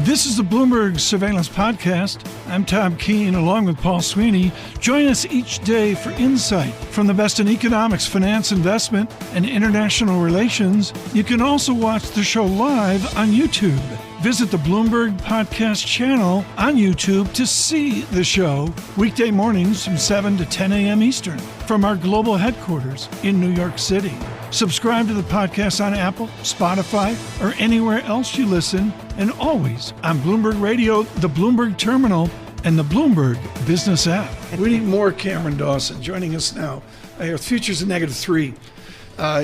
This is the Bloomberg Surveillance Podcast. I'm Tom Keene, along with Paul Sweeney. Join us each day for insight from the best in economics, finance, investment, and international relations. You can also watch the show live on YouTube. Visit the Bloomberg Podcast channel on YouTube to see the show weekday mornings from 7 to 10 a.m. Eastern from our global headquarters in New York City. Subscribe to the podcast on Apple, Spotify, or anywhere else you listen, and always on Bloomberg Radio, the Bloomberg Terminal, and the Bloomberg Business app. We need more Cameron Dawson. Joining us now, our futures at -3,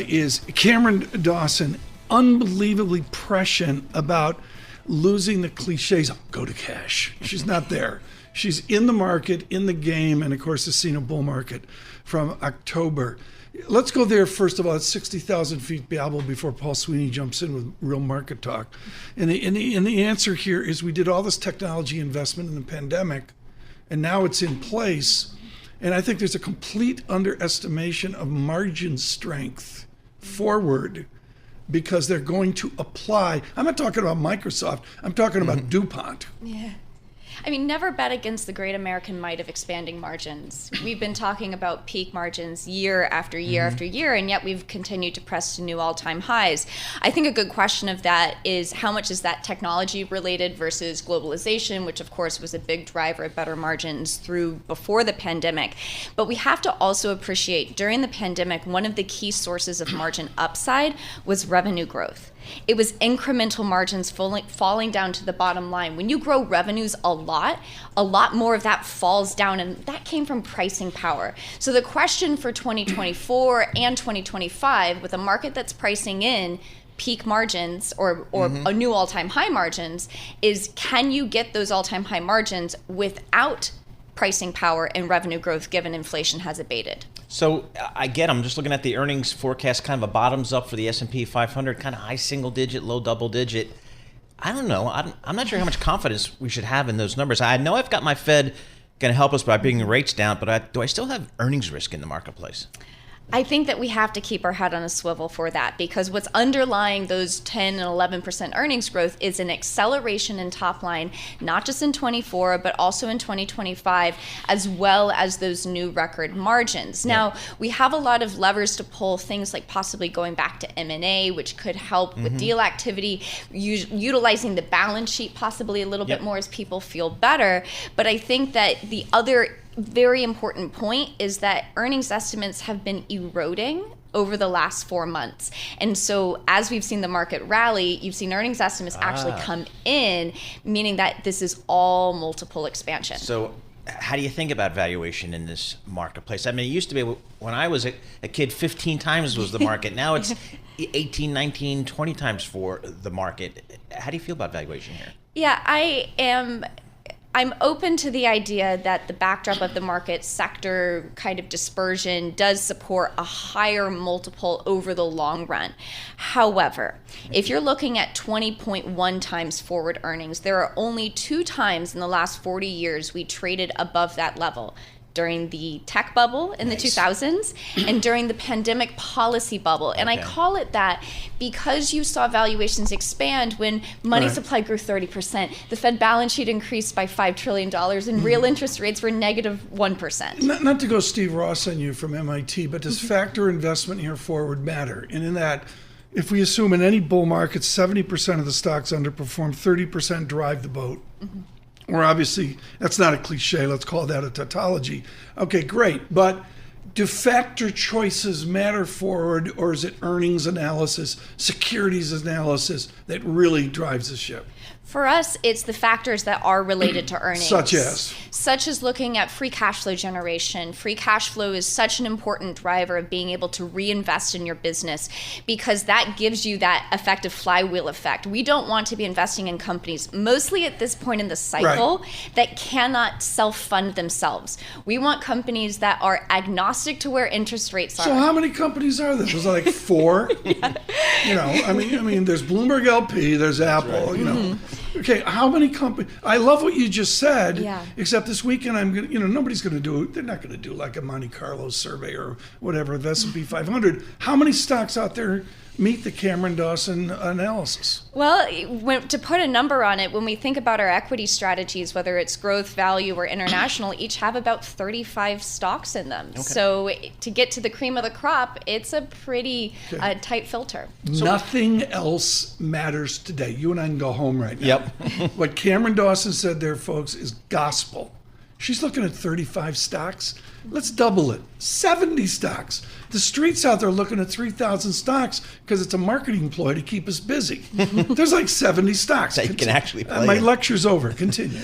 is Cameron Dawson, unbelievably prescient about losing the cliches. Go to cash. She's not there. She's in the market, in the game, and of course has seen a bull market from October. Let's go there first of all. It's 60,000 feet babble before Paul Sweeney jumps in with real market talk. And the answer here is we did all this technology investment in the pandemic, and now it's in place. And I think there's a complete underestimation of margin strength forward because they're going to apply. I'm not talking about Microsoft. I'm talking about DuPont. Yeah. I mean, never bet against the great American might of expanding margins. We've been talking about peak margins year after year after year, and yet we've continued to press to new all-time highs. I think a good question of that is how much is that technology related versus globalization, which of course was a big driver of better margins through before the pandemic. But we have to also appreciate during the pandemic, one of the key sources of margin upside was revenue growth. It was incremental margins falling down to the bottom line. When you grow revenues a lot more of that falls down, and that came from pricing power. So the question for 2024 and 2025, with a market that's pricing in peak margins or a new all-time high margins, is can you get those all-time high margins without pricing power and revenue growth given inflation has abated? So I'm just looking at the earnings forecast, kind of a bottoms up for the S&P 500, kind of high single digit, low double digit. I don't know. I'm not sure how much confidence we should have in those numbers. I know I've got my Fed going to help us by bringing rates down, but do I still have earnings risk in the marketplace? I think that we have to keep our head on a swivel for that, because what's underlying those 10 and 11% earnings growth is an acceleration in top line, not just in 24, but also in 2025, as well as those new record margins. Now, we have a lot of levers to pull, things like possibly going back to M&A, which could help with deal activity, utilizing the balance sheet possibly a little bit more as people feel better. But I think that the other very important point is that earnings estimates have been eroding over the last 4 months. And so as we've seen the market rally, you've seen earnings estimates actually come in, meaning that this is all multiple expansion. So how do you think about valuation in this marketplace? I mean, it used to be when I was a kid, 15 times was the market. Now it's 18, 19, 20 times for the market. How do you feel about valuation here? Yeah, I'm open to the idea that the backdrop of the market sector kind of dispersion does support a higher multiple over the long run. However, if you're looking at 20.1 times forward earnings, there are only 2 times in the last 40 years we traded above that level. During the tech bubble in the 2000s and during the pandemic policy bubble. And I call it that because you saw valuations expand when money supply grew 30%, the Fed balance sheet increased by $5 trillion, and real interest rates were negative 1%. Not to go Steve Ross on you from MIT, but does factor investment here forward matter? And in that, if we assume in any bull market, 70% of the stocks underperform, 30% drive the boat. Or obviously, that's not a cliche, let's call that a tautology. Okay, great, but do factor choices matter forward, or is it earnings analysis, securities analysis that really drives the ship? For us, it's the factors that are related to earnings. Such as looking at free cash flow generation. Free cash flow is such an important driver of being able to reinvest in your business, because that gives you that effective flywheel effect. We don't want to be investing in companies, mostly at this point in the cycle, that cannot self-fund themselves. We want companies that are agnostic to where interest rates are. So how many companies are there? There's like 4? You know, I mean, there's Bloomberg LP, there's Apple, you know. Okay, how many companies? I love what you just said. Except this weekend, I'm gonna, nobody's gonna do it. They're not gonna do like a Monte Carlo survey or whatever of S&P 500. How many stocks out there meet the Cameron Dawson analysis? Well, to put a number on it, when we think about our equity strategies, whether it's growth, value, or international, each have about 35 stocks in them. Okay. So to get to the cream of the crop, it's a pretty tight filter. Nothing else matters today. You and I can go home right now. Yep. What Cameron Dawson said there, folks, is gospel. She's looking at 35 stocks. Let's double it. 70 stocks. The streets out there looking at 3,000 stocks because it's a marketing ploy to keep us busy. There's like 70 stocks. That you can actually play my in. lecture's over. Continue.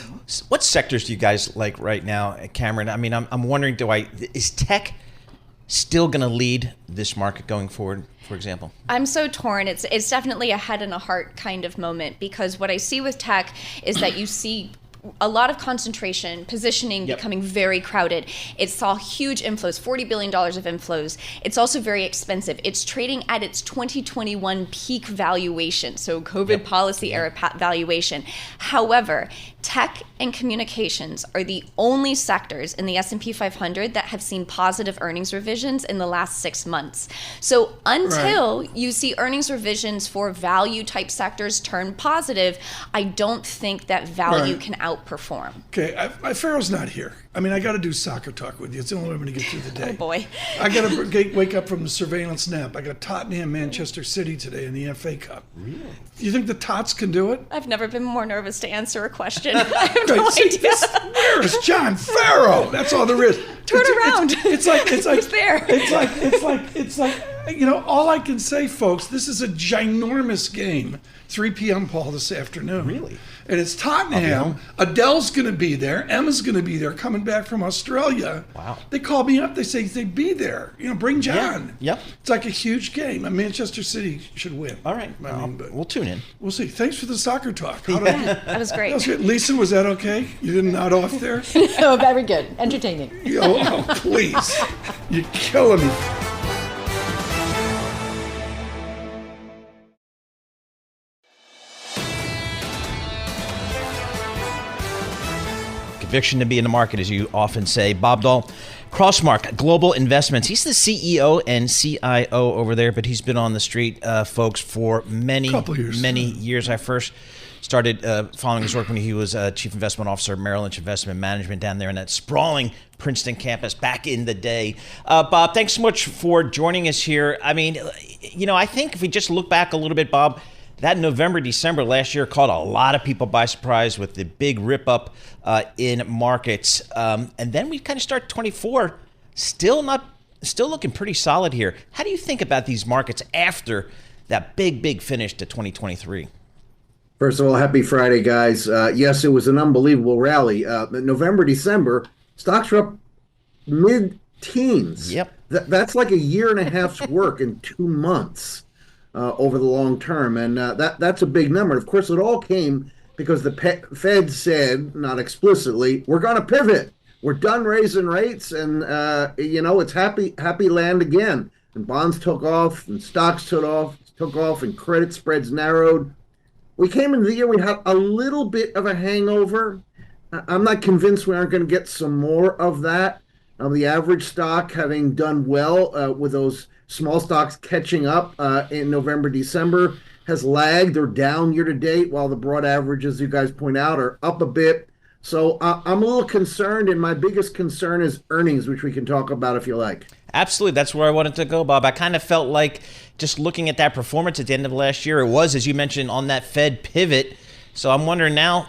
What sectors do you guys like right now, Cameron? I mean, I'm wondering, is tech still going to lead this market going forward, for example? I'm so torn. It's definitely a head and a heart kind of moment, because what I see with tech is that you see a lot of concentration, positioning becoming very crowded. It saw huge inflows, $40 billion of inflows. It's also very expensive. It's trading at its 2021 peak valuation, so COVID policy era valuation. However, tech and communications are the only sectors in the S&P 500 that have seen positive earnings revisions in the last 6 months. So until you see earnings revisions for value type sectors turn positive, I don't think that value can outperform. Okay, Ferro's not here. I mean, I got to do soccer talk with you. It's the only way I'm going to get through the day. Oh boy. I got to wake up from the surveillance nap. I got Tottenham, Manchester City today in the FA Cup. Really? You think the Tots can do it? I've never been more nervous to answer a question. I have no idea. Where is Jon Ferro? That's all there is. Turn around. It's like He's there. It's like you know, all I can say, folks, this is a ginormous game. 3 p.m. Paul this afternoon. Really? And it's Tottenham. Adele's going to be there. Emma's going to be there, coming back from Australia. Wow. They call me up. They say, be there. You know, bring John. Yep. It's like a huge game. Manchester City should win. All right. But we'll tune in. We'll see. Thanks for the soccer talk. That was great. That was good. Lisa, was that okay? You didn't nod off there? No, very good. Entertaining. Oh, please. You're killing me. Conviction to be in the market, as you often say. Bob Dahl, Crossmark Global Investments. He's the CEO and CIO over there, but he's been on the street, folks, for many years. I first started following his work when he was Chief Investment Officer at Merrill Lynch Investment Management down there in that sprawling Princeton campus back in the day. Bob, thanks so much for joining us here. I mean, you know, I think if we just look back a little bit, Bob, that November, December last year caught a lot of people by surprise with the big rip up in markets. And then we kind of start 24, still looking pretty solid here. How do you think about these markets after that big finish to 2023? First of all, happy Friday, guys. Yes, it was an unbelievable rally. November, December, stocks were up mid-teens. Yep. That's like a year and a half's work in 2 months. Over the long term, and that's a big number. Of course, it all came because the Fed said, not explicitly, we're going to pivot. We're done raising rates, and it's happy land again. And bonds took off, and stocks took off, and credit spreads narrowed. We came into the year, we had a little bit of a hangover. I'm not convinced we aren't going to get some more of that. The average stock having done well with those small stocks catching up in November, December, has lagged or down year to date, while the broad averages, you guys point out, are up a bit. So I'm a little concerned, and my biggest concern is earnings, which we can talk about if you like. Absolutely. That's where I wanted to go, Bob. I kind of felt like just looking at that performance at the end of last year, it was, as you mentioned, on that Fed pivot. So I'm wondering now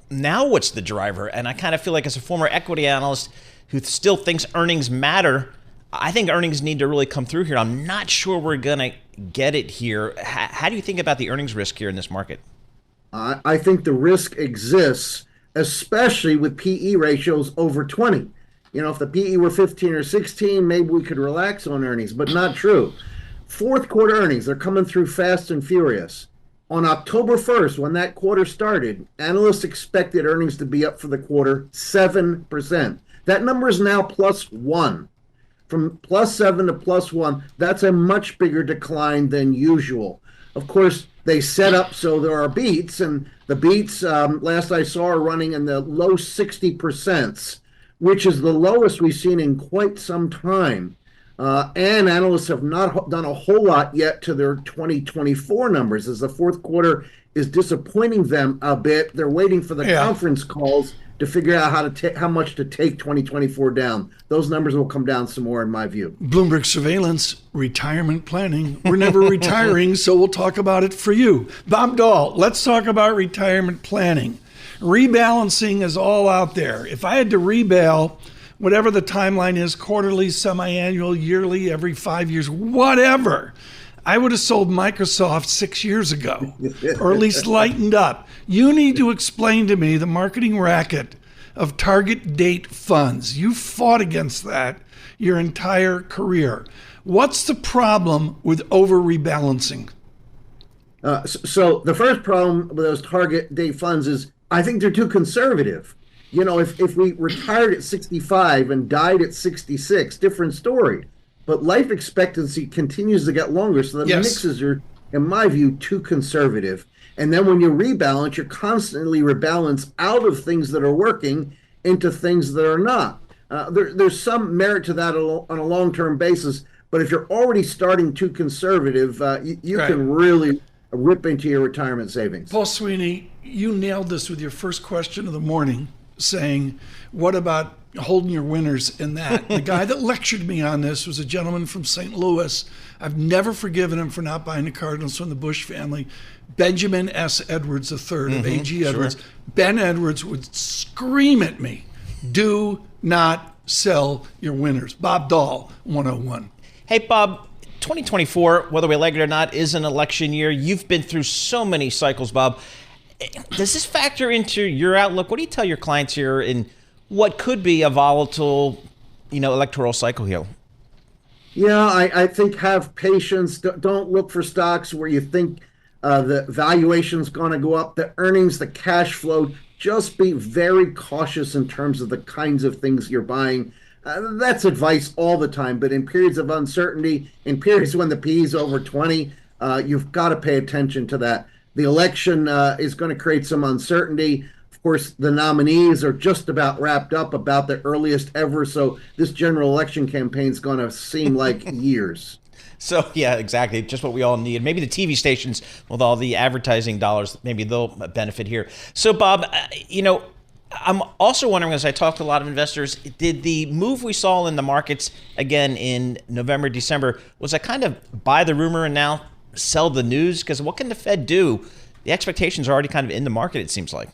what's the driver? And I kind of feel like, as a former equity analyst who still thinks earnings matter, I think earnings need to really come through here. I'm not sure we're going to get it here. How do you think about the earnings risk here in this market? I think the risk exists, especially with PE ratios over 20. You know, if the PE were 15 or 16, maybe we could relax on earnings, but not true. Fourth quarter earnings, they're coming through fast and furious. On October 1st, when that quarter started, analysts expected earnings to be up for the quarter 7%. That number is now +1. From +7 to +1, that's a much bigger decline than usual. Of course, they set up so there are beats, and the beats, last I saw, are running in the low 60%, which is the lowest we've seen in quite some time. And analysts have not done a whole lot yet to their 2024 numbers, as the fourth quarter is disappointing them a bit. They're waiting for the conference calls to figure out how much to take 2024 down. Those numbers will come down some more, in my view. Bloomberg surveillance, retirement planning. We're never retiring, so we'll talk about it for you. Bob Dahl, let's talk about retirement planning. Rebalancing is all out there. If I had to rebal, whatever the timeline is, quarterly, semi-annual, yearly, every 5 years, whatever, I would have sold Microsoft 6 years ago, or at least lightened up. You need to explain to me the marketing racket of target date funds. You fought against that your entire career. What's the problem with over-rebalancing? So the first problem with those target date funds is I think they're too conservative. You know, if we retired at 65 and died at 66, different story. But life expectancy continues to get longer, so the mixes are, in my view, too conservative. And then when you rebalance, you're constantly rebalance out of things that are working into things that are not. There's some merit to that on a long-term basis, but if you're already starting too conservative, you can really rip into your retirement savings. Paul Sweeney, you nailed this with your first question of the morning, saying, what about holding your winners in that? The guy that lectured me on this was a gentleman from St. Louis. I've never forgiven him for not buying the Cardinals from the Bush family. Benjamin S. Edwards III of A.G. Edwards. Ben Edwards would scream at me, do not sell your winners. Bob Dahl, 101. Hey, Bob, 2024, whether we like it or not, is an election year. You've been through so many cycles, Bob. Does this factor into your outlook? What do you tell your clients here in what could be a volatile, electoral cycle here? Yeah, I think have patience. Don't look for stocks where you think the valuation's going to go up, the earnings, the cash flow. Just be very cautious in terms of the kinds of things you're buying. That's advice all the time, but in periods of uncertainty, in periods when the P is over 20, you've got to pay attention to that. The election is going to create some uncertainty. Of course, the nominees are just about wrapped up, about the earliest ever, so this general election campaign is going to seem like years. So, yeah, exactly. Just what we all need. Maybe the TV stations, with all the advertising dollars, maybe they'll benefit here. So, Bob, I'm also wondering, as I talk to a lot of investors, did the move we saw in the markets again in November, December, was that kind of buy the rumor and now sell the news? Because what can the Fed do? The expectations are already kind of in the market, it seems like.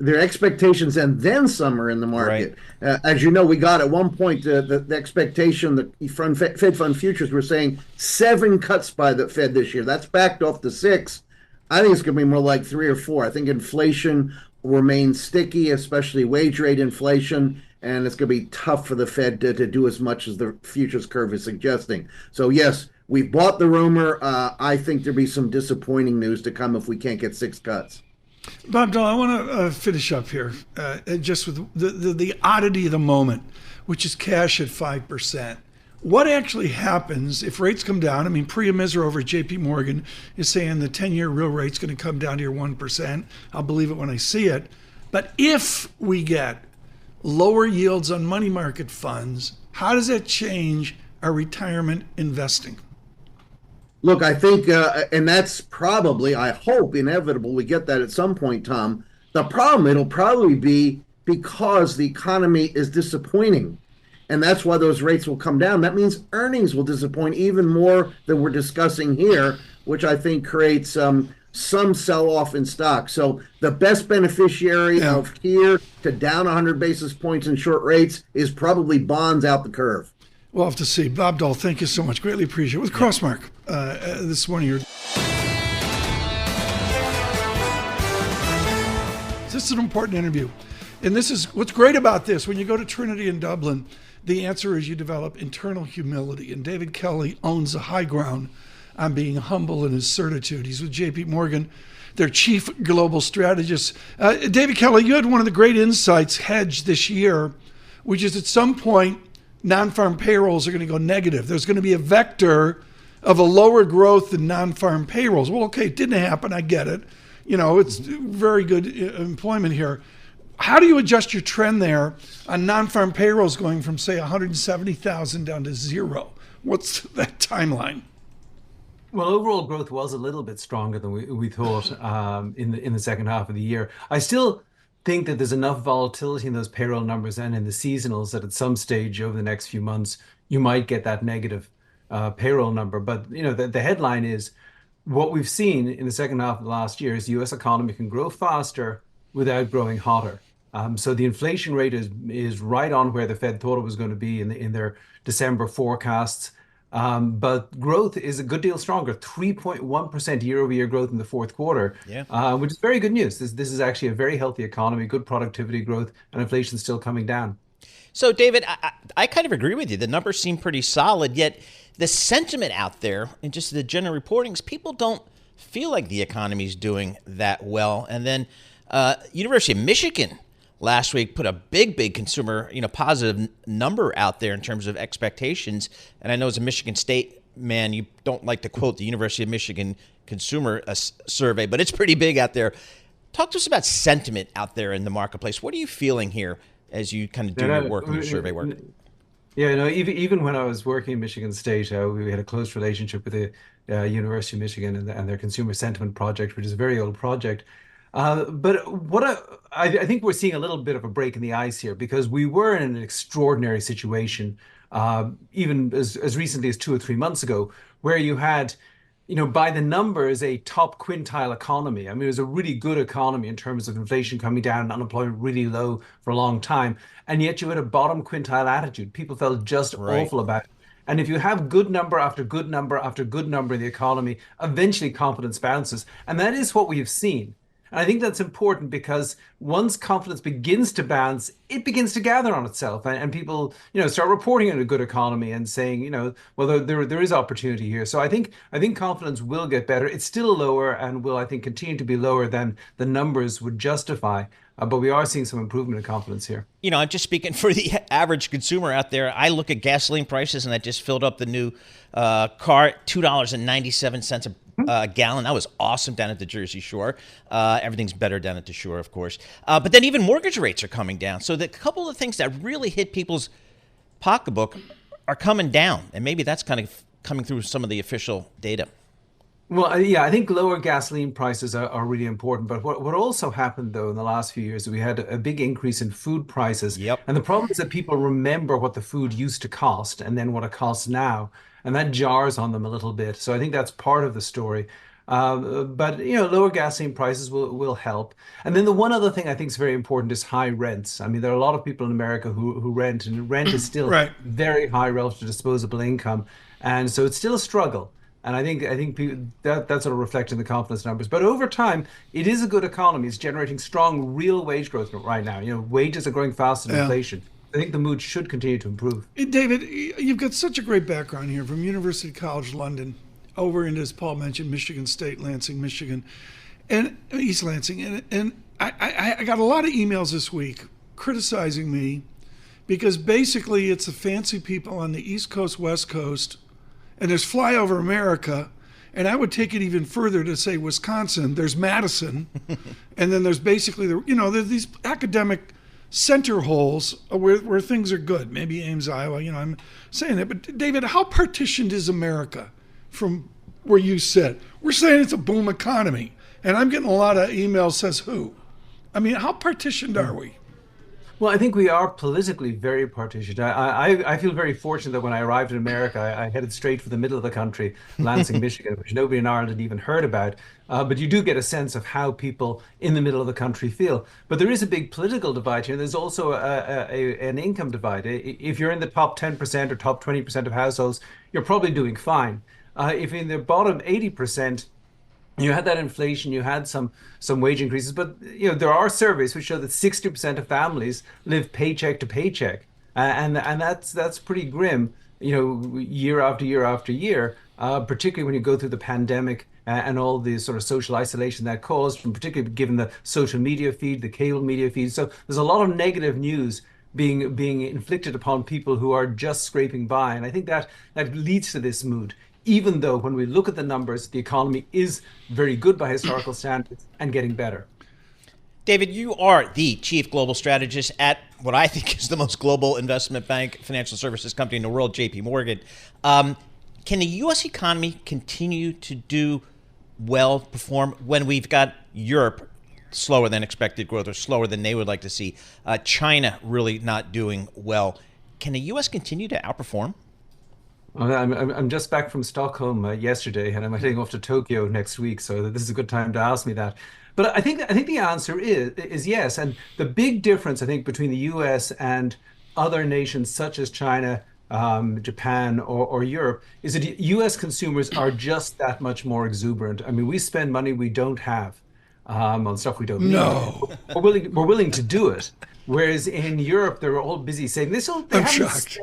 Their expectations and then some are in the market. Right. As you know, we got at one point the expectation that Fed Fund futures were saying 7 cuts by the Fed this year. That's backed off to 6. I think it's going to be more like 3 or 4. I think inflation remains sticky, especially wage rate inflation, and it's going to be tough for the Fed to do as much as the futures curve is suggesting. So yes, we've bought the rumor. I think there'll be some disappointing news to come if we can't get 6 cuts. Bob Dahl, I want to finish up here just with the oddity of the moment, which is cash at 5%. What actually happens if rates come down? I mean, Priya Misra over at JP Morgan is saying the 10-year real rate's going to come down to your 1%. I'll believe it when I see it. But if we get lower yields on money market funds, how does that change our retirement investing? Look, I think, and that's probably, I hope, inevitable. We get that at some point, Tom. The problem, it'll probably be because the economy is disappointing. And that's why those rates will come down. That means earnings will disappoint even more than we're discussing here, which I think creates some sell-off in stock. So the best beneficiary of here to down 100 basis points in short rates is probably bonds out the curve. We'll have to see. Bob Dahl, thank you so much. Greatly appreciate it. With Crossmark this morning. This is an important interview. And this is what's great about this. When you go to Trinity in Dublin, the answer is you develop internal humility. And David Kelly owns the high ground on being humble in his certitude. He's with JP Morgan, their chief global strategist. David Kelly, you had one of the great insights hedged this year, which is at some point, non-farm payrolls are going to go negative. There's going to be a vector of a lower growth in non-farm payrolls. Well, okay, it didn't happen. I get it. It's very good employment here. how do you adjust your trend there on non-farm payrolls going from, say, 170,000 down to zero? What's that timeline? Well, overall growth was a little bit stronger than we thought in the second half of the year. I still think that there's enough volatility in those payroll numbers and in the seasonals that at some stage over the next few months you might get that negative payroll number. But the headline is what we've seen in the second half of last year is the U.S. economy can grow faster without growing hotter. So the inflation rate is right on where the Fed thought it was going to be in their December forecasts. But growth is a good deal stronger, 3.1% year-over-year growth in the fourth quarter, which is very good news. This is actually a very healthy economy, good productivity growth, and inflation still coming down. So, David, I kind of agree with you. The numbers seem pretty solid, yet the sentiment out there and just the general reportings, people don't feel like the economy is doing that well. And then University of Michigan last week put a big consumer, positive number out there in terms of expectations. And I know as a Michigan State man, you don't like to quote the University of Michigan consumer survey, but it's pretty big out there. Talk to us about sentiment out there in the marketplace. What are you feeling here as you kind of do your work and your survey work? Yeah, even when I was working in Michigan State, we had a close relationship with the University of Michigan and their Consumer Sentiment Project, which is a very old project. But I think we're seeing a little bit of a break in the ice here because we were in an extraordinary situation, even as recently as 2 or 3 months ago, where you had, by the numbers, a top quintile economy. I mean, it was a really good economy in terms of inflation coming down and unemployment really low for a long time. And yet you had a bottom quintile attitude. People felt just awful about it. And if you have good number after good number after good number in the economy, eventually confidence bounces. And that is what we have seen. And I think that's important because once confidence begins to bounce, it begins to gather on itself, and people, start reporting on a good economy and saying, well, there is opportunity here. So I think confidence will get better. It's still lower and will, I think, continue to be lower than the numbers would justify. But we are seeing some improvement in confidence here. I'm just speaking for the average consumer out there. I look at gasoline prices, and I just filled up the new car, $2.97 a gallon. That was awesome down at the Jersey Shore. Everything's better down at the shore, of course. But then even mortgage rates are coming down. So the couple of things that really hit people's pocketbook are coming down. And maybe that's kind of coming through some of the official data. Well, yeah, I think lower gasoline prices are really important. But what also happened, though, in the last few years, we had a big increase in food prices. Yep. And the problem is that people remember what the food used to cost and then what it costs now. And that jars on them a little bit. So I think that's part of the story. But, lower gasoline prices will help. And then the one other thing I think is very important is high rents. I mean, there are a lot of people in America who rent, and rent is still very high relative to disposable income. And so it's still a struggle. And I think that sort of reflects in the confidence numbers. But over time, it is a good economy. It's generating strong real wage growth right now. Wages are growing faster than inflation. I think the mood should continue to improve. David, you've got such a great background here from University College London over into, as Paul mentioned, Michigan State, Lansing, Michigan, and East Lansing. And I got a lot of emails this week criticizing me because basically it's the fancy people on the East Coast, West Coast, and there's flyover America, and I would take it even further to say Wisconsin. There's Madison, and then there's basically there's these academic center holes where things are good. Maybe Ames, Iowa. I'm saying that, but David, how partitioned is America from where you sit? We're saying it's a boom economy, and I'm getting a lot of emails. Says who? I mean, how partitioned are we? Well, I think we are politically very partitioned. I feel very fortunate that when I arrived in America, I headed straight for the middle of the country, Lansing, Michigan, which nobody in Ireland had even heard about. But you do get a sense of how people in the middle of the country feel. But there is a big political divide here. There's also an income divide. If you're in the top 10% or top 20% of households, you're probably doing fine. If in the bottom 80%, you had that inflation, you had some wage increases, but there are surveys which show that 60% of families live paycheck to paycheck, and that's pretty grim. Year after year after year, particularly when you go through the pandemic and all the sort of social isolation that caused, and particularly given the social media feed, the cable media feed. So there's a lot of negative news being inflicted upon people who are just scraping by, and I think that leads to this mood. Even though when we look at the numbers, the economy is very good by historical standards and getting better. David, you are the chief global strategist at what I think is the most global investment bank, financial services company in the world, JP Morgan. Can the U.S. economy continue to do well, perform, when we've got Europe slower than expected growth or slower than they would like to see, China really not doing well? Can the U.S. continue to outperform? Well, I'm just back from Stockholm yesterday, and I'm heading off to Tokyo next week, so this is a good time to ask me that. But I think the answer is yes. And the big difference, I think, between the U.S. and other nations such as China, Japan, or Europe, is that U.S. consumers are just that much more exuberant. I mean, we spend money we don't have on stuff we don't need. No. We're willing to do it. Whereas in Europe, they're all busy saving. I'm shocked.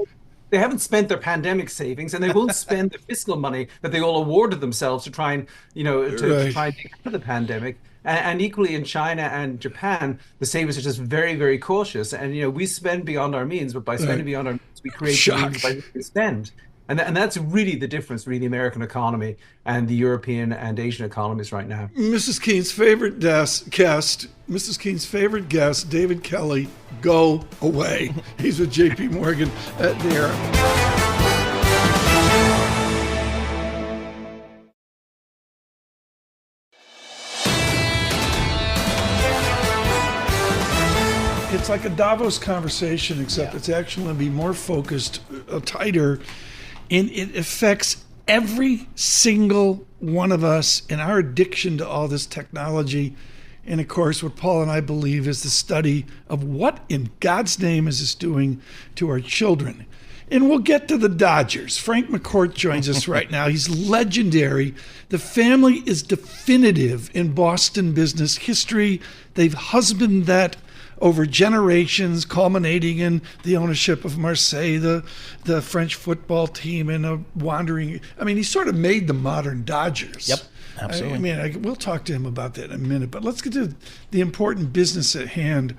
They haven't spent their pandemic savings, and they won't spend the fiscal money that they all awarded themselves to try and, to try and get out of the pandemic. And equally in China and Japan, the savers are just very, very cautious. And, we spend beyond our means, but by spending beyond our means, we create the means by which we spend. And that's really the difference between the American economy and the European and Asian economies right now. Mrs. Keene's favorite guest, David Kelly, go away. He's with JP Morgan there. It's like a Davos conversation, except it's actually going to be more focused, tighter, and it affects every single one of us and our addiction to all this technology. And of course, what Paul and I believe is the study of what in God's name is this doing to our children. And we'll get to the Dodgers. Frank McCourt joins us right now. He's legendary. The family is definitive in Boston business history. They've husbanded that over generations, culminating in the ownership of Marseille, the French football team, and a wandering. I mean, he sort of made the modern Dodgers. Yep, absolutely. We'll talk to him about that in a minute, but let's get to the important business at hand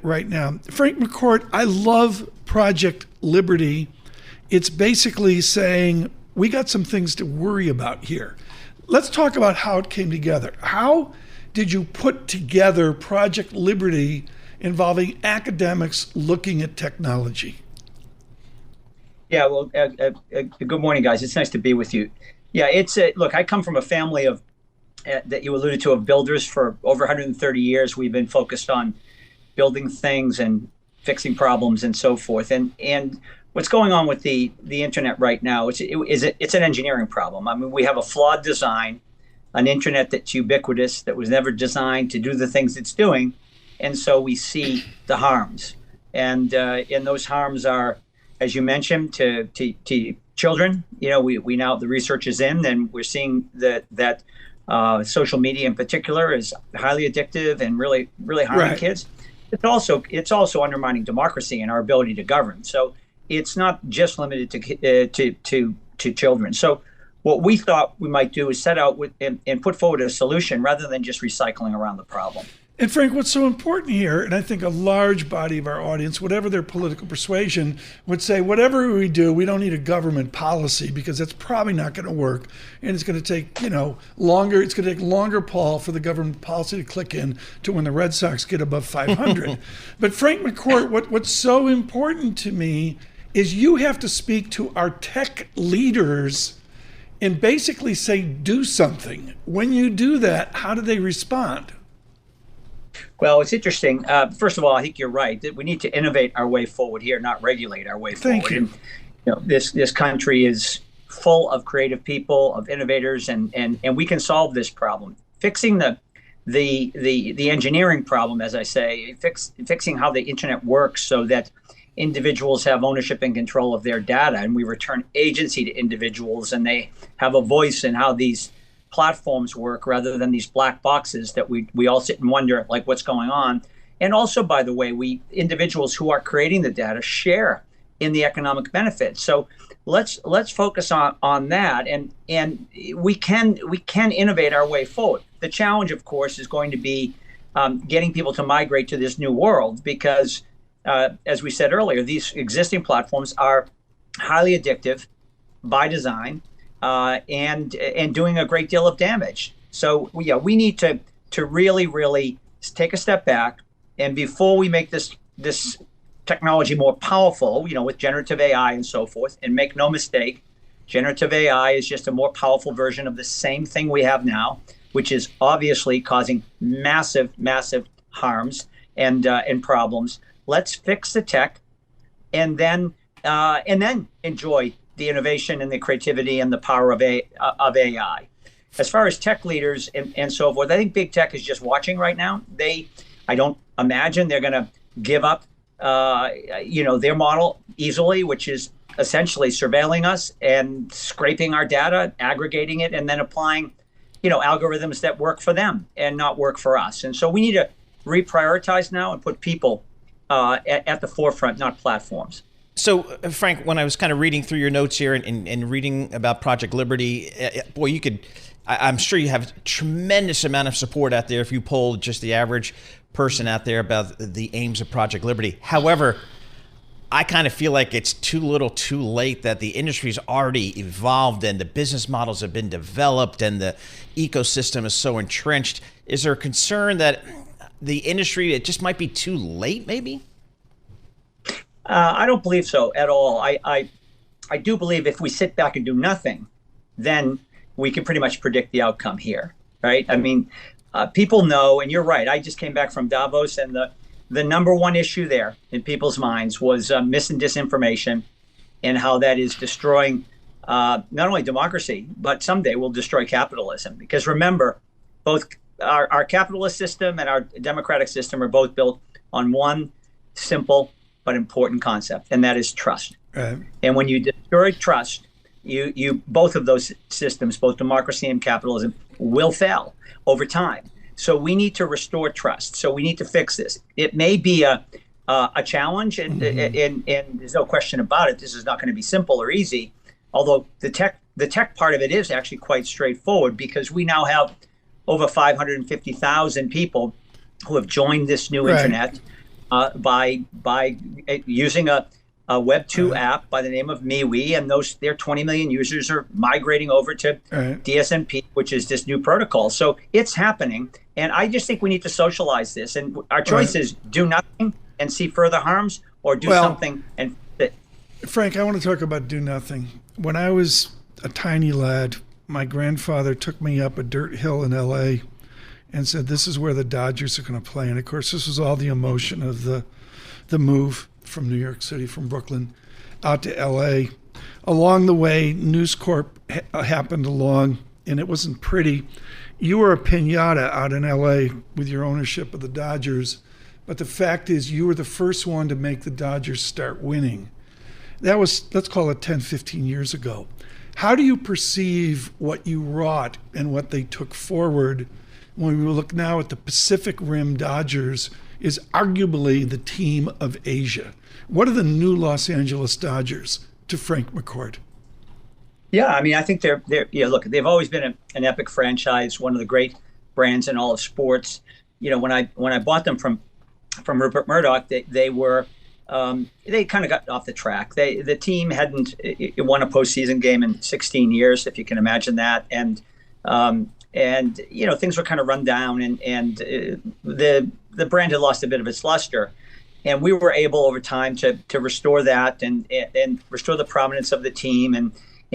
right now. Frank McCourt, I love Project Liberty. It's basically saying we got some things to worry about here. Let's talk about how it came together. How did you put together Project Liberty involving academics looking at technology? Yeah, well, good morning, guys. It's nice to be with you. Yeah, look, I come from a family of, that you alluded to, of builders for over 130 years. We've been focused on building things and fixing problems and so forth. And what's going on with the internet right now, it's an engineering problem. I mean, we have a flawed design, an internet that's ubiquitous, that was never designed to do the things it's doing. And so we see the harms. And those harms are, as you mentioned, to children. We now, the research is in, and we're seeing that social media in particular is highly addictive and really, really harming kids. It's also undermining democracy and our ability to govern. So it's not just limited to children. So what we thought we might do is set out and put forward a solution rather than just recycling around the problem. And Frank, what's so important here, and I think a large body of our audience, whatever their political persuasion, would say, whatever we do, we don't need a government policy because that's probably not going to work. And it's going to take, longer. It's going to take longer, Paul, for the government policy to click in to when the Red Sox get above 500. But Frank McCourt, what's so important to me is you have to speak to our tech leaders and basically say, do something. When you do that, how do they respond? Well, it's interesting. First of all, I think you're right that we need to innovate our way forward here, not regulate our way forward. Thank you. And, this country is full of creative people, of innovators, and we can solve this problem. Fixing the engineering problem, as I say, fixing how the internet works so that individuals have ownership and control of their data, and we return agency to individuals, and they have a voice in how these platforms work rather than these black boxes that we all sit and wonder, like, what's going on. And also, by the way, individuals who are creating the data share in the economic benefits. So let's focus on that, and we can innovate our way forward. The challenge, of course, is going to be getting people to migrate to this new world because, as we said earlier, these existing platforms are highly addictive by design. And doing a great deal of damage. So we need to really, really take a step back, and before we make this technology more powerful, with generative AI and so forth, and make no mistake, generative AI is just a more powerful version of the same thing we have now, which is obviously causing massive, massive harms and problems. Let's fix the tech, and then enjoy the innovation and the creativity and the power of AI. As far as tech leaders and so forth, I think big tech is just watching right now. I don't imagine they're going to give up, their model easily, which is essentially surveilling us and scraping our data, aggregating it, and then applying, algorithms that work for them and not work for us. And so we need to reprioritize now and put people at the forefront, not platforms. So, Frank, when I was kind of reading through your notes here and reading about Project Liberty, boy, I'm sure you have a tremendous amount of support out there if you poll just the average person out there about the aims of Project Liberty. However, I kind of feel like it's too little too late, that the industry's already evolved and the business models have been developed and the ecosystem is so entrenched. Is there a concern that the industry, it just might be too late, maybe? I don't believe so at all. I do believe if we sit back and do nothing, then we can pretty much predict the outcome here, right? I mean, people know, and you're right. I just came back from Davos, and the number one issue there in people's minds was mis and disinformation, and how that is destroying not only democracy, but someday will destroy capitalism. Because remember, both our capitalist system and our democratic system are both built on one simple but important concept, and that is trust. Right. And when you destroy trust, you both of those systems, both democracy and capitalism, will fail over time. So we need to restore trust. So we need to fix this. It may be a challenge, and there's no question about it. This is not going to be simple or easy. Although the tech part of it is actually quite straightforward, because we now have over 550,000 people who have joined this new internet by using a Web 2 app by the name of MeWe, and their 20 million users are migrating over to DSMP, which is this new protocol. So it's happening, and I just think we need to socialize this. And our choice is do nothing and see further harms, or do something and fix it. Frank, I want to talk about do nothing. When I was a tiny lad, my grandfather took me up a dirt hill in L.A. and said, this is where the Dodgers are going to play. And of course, this was all the emotion of the move from New York City, from Brooklyn out to LA. Along the way, News Corp happened along, and it wasn't pretty. You were a piñata out in LA with your ownership of the Dodgers, but the fact is you were the first one to make the Dodgers start winning. That was, let's call it 10, 15 years ago. How do you perceive what you wrought and what they took forward when we look now at the Pacific Rim Dodgers is arguably the team of Asia? What are the new Los Angeles Dodgers to Frank McCourt? Yeah, I mean, I think they're look, they've always been an epic franchise, one of the great brands in all of sports. When I bought them from Rupert Murdoch, they were they kind of got off the track. The team hadn't won a postseason game in 16 years, if you can imagine that, and things were kind of run down, and the brand had lost a bit of its luster. And we were able over time to restore that and restore the prominence of the team and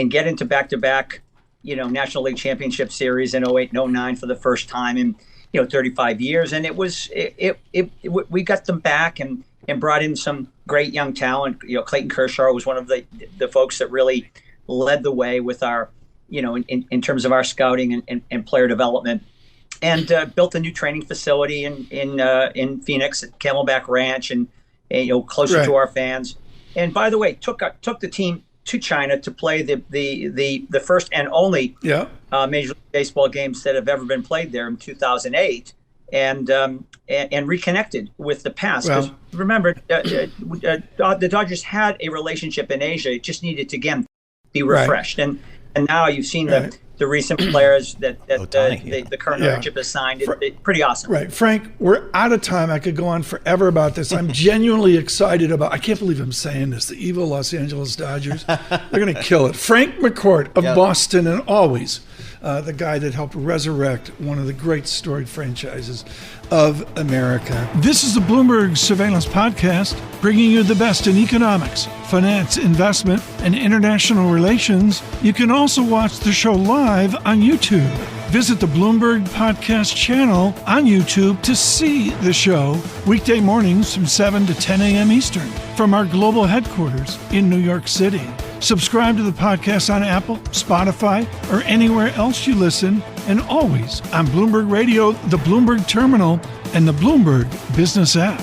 get into back-to-back, National League Championship Series in 08 and 09 for the first time in 35 years. And we got them back and brought in some great young talent. Clayton Kershaw was one of the folks that really led the way with our, in terms of our scouting and player development. And built a new training facility in Phoenix at Camelback Ranch, and closer to our fans. And by the way, took the team to China to play the first and only Major League Baseball games that have ever been played there in 2008, and reconnected with the past. Because remember, the Dodgers had a relationship in Asia; it just needed to again be refreshed. And now you've seen the recent players that the current ownership has signed. It's pretty awesome. Right. Frank, we're out of time. I could go on forever about this. I'm genuinely excited about, I can't believe I'm saying this, the evil Los Angeles Dodgers. They're going to kill it. Frank McCourt of Boston, and always the guy that helped resurrect one of the great storied franchises of America. This is the Bloomberg Surveillance Podcast, bringing you the best in economics, finance, investment, and international relations. You can also watch the show live on YouTube. Visit the Bloomberg Podcast channel on YouTube to see the show weekday mornings from 7 to 10 a.m. Eastern from our global headquarters in New York City. Subscribe to the podcast on Apple, Spotify, or anywhere else you listen, and always on Bloomberg Radio, the Bloomberg Terminal, and the Bloomberg Business app.